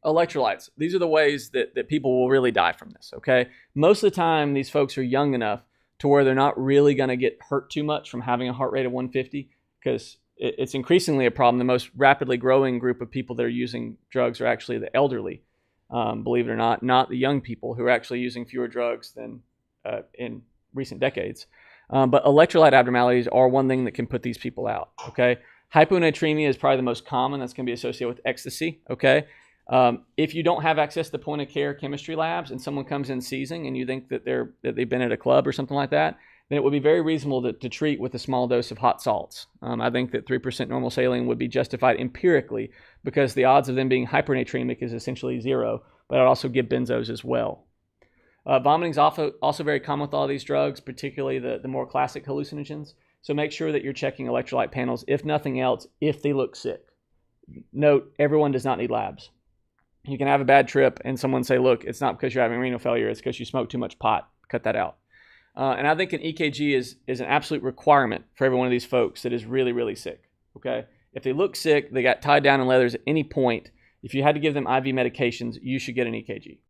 Electrolytes. These are the ways that people will really die from this, okay? Most of the time, these folks are young enough to where they're not really going to get hurt too much from having a heart rate of 150, because it's increasingly a problem. The most rapidly growing group of people that are using drugs are actually the elderly, believe it or not the young people who are actually using fewer drugs than in recent decades. But electrolyte abnormalities are one thing that can put these people out, okay? Hyponatremia is probably the most common. That's going to be associated with ecstasy, okay? If you don't have access to point-of-care chemistry labs and someone comes in seizing and you think that they've been at a club or something like that, then it would be very reasonable to treat with a small dose of hot salts. I think that 3% normal saline would be justified empirically because the odds of them being hypernatremic is essentially zero, but I'd also give benzos as well. Vomiting is also very common with all these drugs, particularly the more classic hallucinogens. So make sure that you're checking electrolyte panels, if nothing else, if they look sick. Note, everyone does not need labs. You can have a bad trip and someone say, look, it's not because you're having renal failure, it's because you smoke too much pot. Cut that out. And I think an EKG is an absolute requirement for every one of these folks that is really, really sick, okay? If they look sick, they got tied down in leathers at any point, if you had to give them IV medications, you should get an EKG.